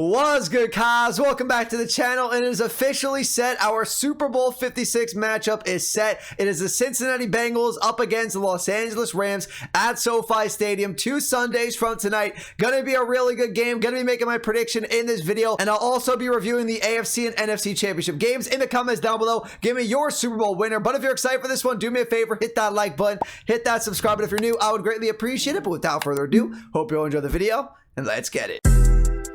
What's good, guys? Welcome back to the channel, and it is officially set. Our Super Bowl 56 matchup is set. It is the Cincinnati Bengals up against the Los Angeles Rams at SoFi Stadium 2 Sundays from tonight. Gonna be a really good game. Gonna be making my prediction in this video, and I'll also be reviewing the AFC and NFC Championship games. In the comments down below, give me your Super Bowl winner. But if you're excited for this one, do me a favor, hit that like button, hit that subscribe button if you're new. I would greatly appreciate it. But without further ado, hope you'll enjoy the video, and let's get it.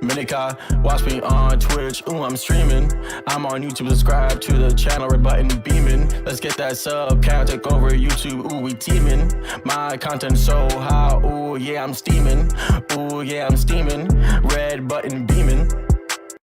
Minika, watch me on Twitch, ooh, I'm streaming. I'm on YouTube, subscribe to the channel, red button beaming. Let's get that sub count, take over YouTube, ooh, we teaming. My content so high, ooh, yeah, I'm steaming. Ooh, yeah, I'm steaming. Red button beaming.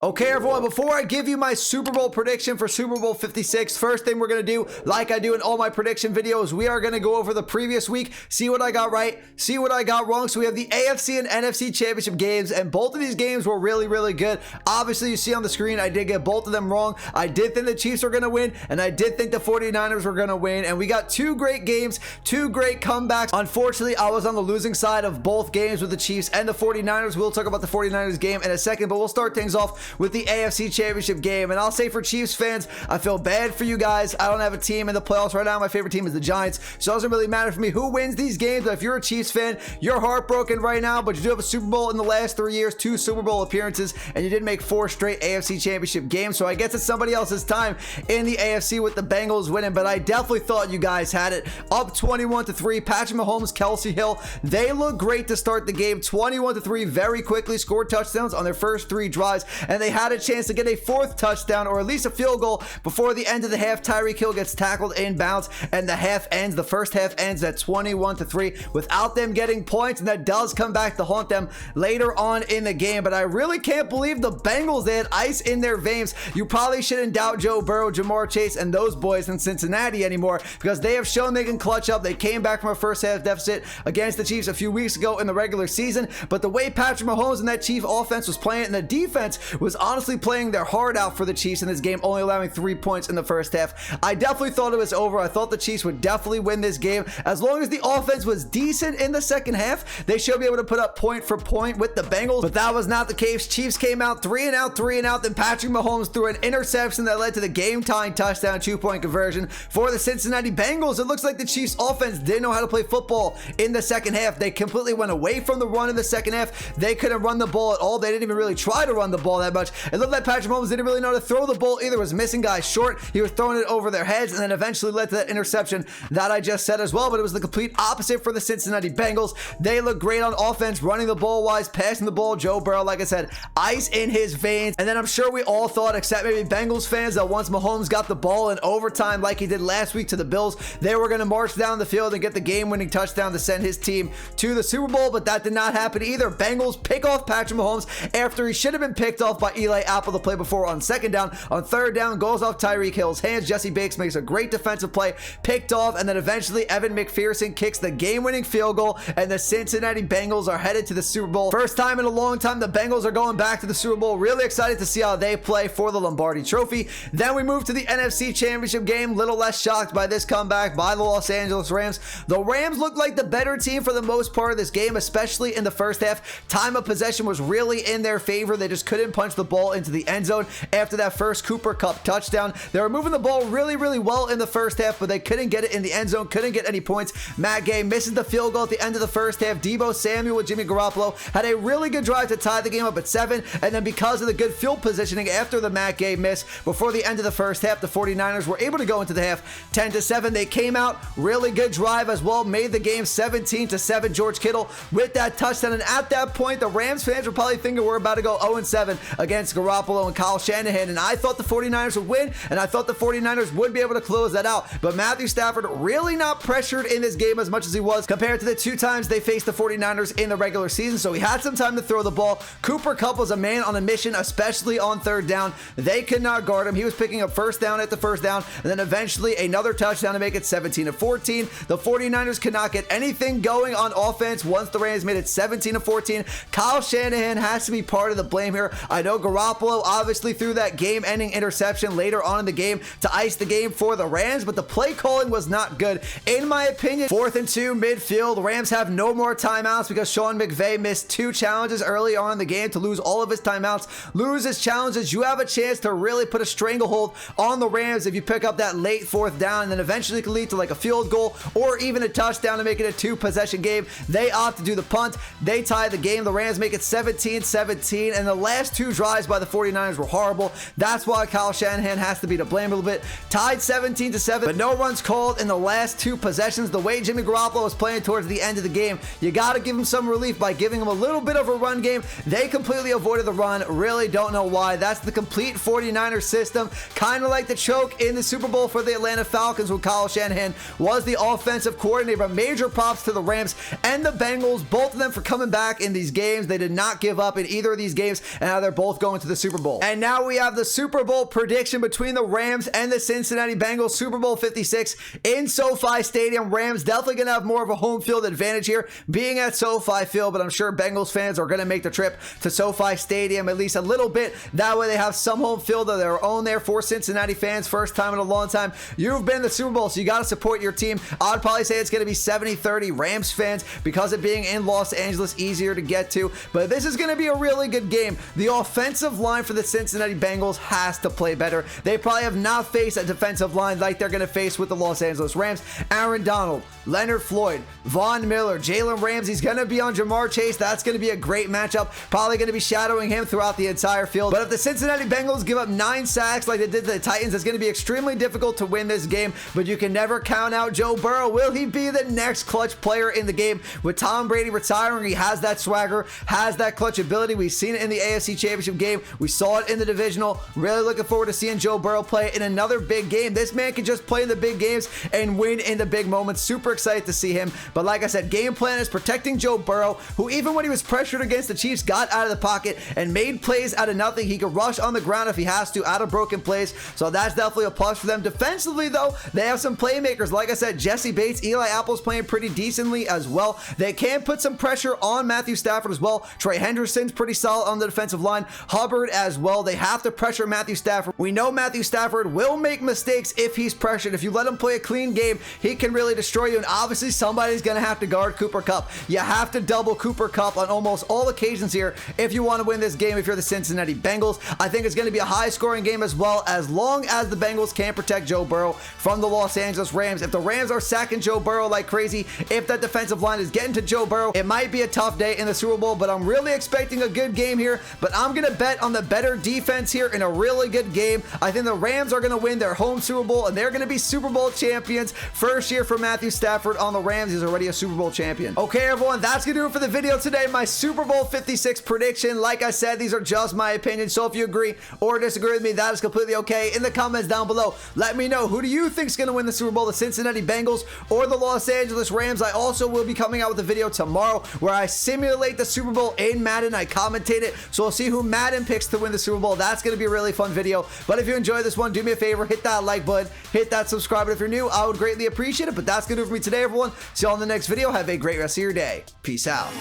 Okay, everyone, before I give you my Super Bowl prediction for Super Bowl 56, first thing we're going to do, like I do in all my prediction videos, we are going to go over the previous week, see what I got right, see what I got wrong. So we have the AFC and NFC Championship games, and both of these games were really, really good. Obviously, you see on the screen, I did get both of them wrong. I did think the Chiefs were going to win, and I did think the 49ers were going to win, and we got two great games, two great comebacks. Unfortunately, I was on the losing side of both games with the Chiefs and the 49ers. We'll talk about the 49ers game in a second, but we'll start things off with the AFC Championship game. And I'll say, for Chiefs fans, I feel bad for you guys. I don't have a team in the playoffs right now. My favorite team is the Giants, so it doesn't really matter for me who wins these games. But if you're a Chiefs fan, you're heartbroken right now, but you do have a Super Bowl in the last 3 years, 2 Super Bowl appearances, and you did make 4 straight AFC Championship games. So I guess it's somebody else's time in the AFC with the Bengals winning, but I definitely thought you guys had it. Up 21-3, Patrick Mahomes, Kelsey Hill, they look great to start the game. 21-3, very quickly scored touchdowns on their first 3 drives, and they had a chance to get a 4th touchdown, or at least a field goal, before the end of the half. Tyreek Hill gets tackled inbounds, and the first half ends at 21-3 without them getting points, and that does come back to haunt them later on in the game. But I really can't believe the Bengals, they had ice in their veins. You probably shouldn't doubt Joe Burrow, Jamar Chase, and those boys in Cincinnati anymore, because they have shown they can clutch up. They came back from a first half deficit against the Chiefs a few weeks ago in the regular season, but the way Patrick Mahomes and that Chief offense was playing, and the defense was honestly playing their heart out for the Chiefs in this game, only allowing 3 points in the first half. I definitely thought it was over. I thought the Chiefs would definitely win this game. As long as the offense was decent in the second half, they should be able to put up point for point with the Bengals, but that was not the case. Chiefs came out 3 and out, then Patrick Mahomes threw an interception that led to the game-tying touchdown 2-point conversion for the Cincinnati Bengals. It looks like the Chiefs offense didn't know how to play football in the second half. They completely went away from the run in the second half. They couldn't run the ball at all. They didn't even really try to run the ball that much. It looked like Patrick Mahomes didn't really know how to throw the ball either, was missing guys short. He was throwing it over their heads, and then eventually led to that interception that I just said as well. But it was the complete opposite for the Cincinnati Bengals. They look great on offense, running the ball wise, passing the ball. Joe Burrow, like I said, ice in his veins. And then I'm sure we all thought, except maybe Bengals fans, that once Mahomes got the ball in overtime like he did last week to the Bills, they were going to march down the field and get the game-winning touchdown to send his team to the Super Bowl. But that did not happen either. Bengals pick off Patrick Mahomes after he should have been picked off by Eli Apple the play before on second down. On third down, goes off Tyreek Hill's hands. Jesse Bates makes a great defensive play, picked off, and then eventually Evan McPherson kicks the game-winning field goal, and the Cincinnati Bengals are headed to the Super Bowl. First time in a long time the Bengals are going back to the Super Bowl. Really excited to see how they play for the Lombardi Trophy. Then we move to the NFC Championship game. Little less shocked by this comeback by the Los Angeles Rams. The Rams looked like the better team for the most part of this game, especially in the first half. Time of possession was really in their favor. They just couldn't punch the ball into the end zone after that first Cooper Kupp touchdown. They were moving the ball really, really well in the first half, but they couldn't get it in the end zone, couldn't get any points. Matt Gay misses the field goal at the end of the first half. Deebo Samuel with Jimmy Garoppolo had a really good drive to tie the game up at 7, and then because of the good field positioning after the Matt Gay miss before the end of the first half, the 49ers were able to go into the half 10-7. They came out, really good drive as well, made the game 17-7. George Kittle with that touchdown, and at that point, the Rams fans were probably thinking we're about to go 0-7 against Garoppolo and Kyle Shanahan, and I thought the 49ers would win, and I thought the 49ers would be able to close that out. But Matthew Stafford really not pressured in this game as much as he was compared to the 2 times they faced the 49ers in the regular season, so he had some time to throw the ball. Cooper Kupp was a man on a mission, especially on third down. They could not guard him. He was picking up first down at the first down, and then eventually another touchdown to make it 17-14. The 49ers could not get anything going on offense once the Rams made it 17-14. Kyle Shanahan has to be part of the blame here. I know know Garoppolo obviously threw that game-ending interception later on in the game to ice the game for the Rams, but the play calling was not good. In my opinion, 4th and 2 midfield, the Rams have no more timeouts because Sean McVay missed 2 challenges early on in the game to lose all of his timeouts. Lose his challenges, you have a chance to really put a stranglehold on the Rams if you pick up that late 4th down, and then eventually it can lead to like a field goal or even a touchdown to make it a 2-possession game. They opt to do the punt. They tie the game. The Rams make it 17-17, and the last 2 drives by the 49ers were horrible. That's why Kyle Shanahan has to be to blame a little bit. Tied 17-7, but no runs called in the last 2 possessions. The way Jimmy Garoppolo was playing towards the end of the game, you got to give him some relief by giving him a little bit of a run game. They completely avoided the run. Really don't know why. That's the complete 49ers system. Kind of like the choke in the Super Bowl for the Atlanta Falcons when Kyle Shanahan was the offensive coordinator. But major props to the Rams and the Bengals, both of them, for coming back in these games. They did not give up in either of these games, and now they're both going to the Super Bowl. And now we have the Super Bowl prediction between the Rams and the Cincinnati Bengals. Super Bowl 56 in SoFi Stadium. Rams definitely going to have more of a home field advantage here, being at SoFi Field, but I'm sure Bengals fans are going to make the trip to SoFi Stadium at least a little bit. That way they have some home field of their own there for Cincinnati fans. First time in a long time you've been in the Super Bowl, so you got to support your team. I'd probably say it's going to be 70-30 Rams fans because of being in Los Angeles, easier to get to. But this is going to be a really good game. The offensive line for the Cincinnati Bengals has to play better. They probably have not faced a defensive line like they're going to face with the Los Angeles Rams. Aaron Donald, Leonard Floyd, Von Miller, Jalen Ramsey's going to be on Jamar Chase. That's going to be a great matchup. Probably going to be shadowing him throughout the entire field. But if the Cincinnati Bengals give up 9 sacks like they did to the Titans, it's going to be extremely difficult to win this game. But you can never count out Joe Burrow. Will he be the next clutch player in the game? With Tom Brady retiring, he has that swagger, has that clutch ability. We've seen it in the AFC Championship game. We saw it in the divisional. Really looking forward to seeing Joe Burrow play in another big game. This man can just play in the big games and win in the big moments. Super excited to see him. But like I said, game plan is protecting Joe Burrow, who even when he was pressured against the Chiefs, got out of the pocket and made plays out of nothing. He could rush on the ground if he has to, out of broken plays. So that's definitely a plus for them. Defensively, though, they have some playmakers. Like I said, Jesse Bates, Eli Apple's playing pretty decently as well. They can put some pressure on Matthew Stafford as well. Trey Henderson's pretty solid on the defensive line. Hubbard as well. They have to pressure Matthew Stafford. We know Matthew Stafford will make mistakes if he's pressured. If you let him play a clean game, he can really destroy you. And obviously, somebody's going to have to guard Cooper Kupp. You have to double Cooper Kupp on almost all occasions here if you want to win this game if you're the Cincinnati Bengals. I think it's going to be a high-scoring game as well, as long as the Bengals can protect Joe Burrow from the Los Angeles Rams. If the Rams are sacking Joe Burrow like crazy, if that defensive line is getting to Joe Burrow, it might be a tough day in the Super Bowl, but I'm really expecting a good game here. But I'm going to bet on the better defense here in a really good game. I think the Rams are going to win their home Super Bowl, and they're going to be Super Bowl champions. First year for Matthew Stafford on the Rams. He's already a Super Bowl champion. Okay, everyone, that's going to do it for the video today. My Super Bowl 56 prediction. Like I said, these are just my opinions, so if you agree or disagree with me, that is completely okay. In the comments down below, let me know, who do you think is going to win the Super Bowl, the Cincinnati Bengals or the Los Angeles Rams? I also will be coming out with a video tomorrow where I simulate the Super Bowl in Madden. I commentate it, so we'll see who Madden picks to win the Super Bowl. That's going to be a really fun video. But if you enjoyed this one, do me a favor, hit that like button, hit that subscribe button if you're new. I would greatly appreciate it. But that's going to do it for me today, everyone. See you all in the next video. Have a great rest of your day. Peace out.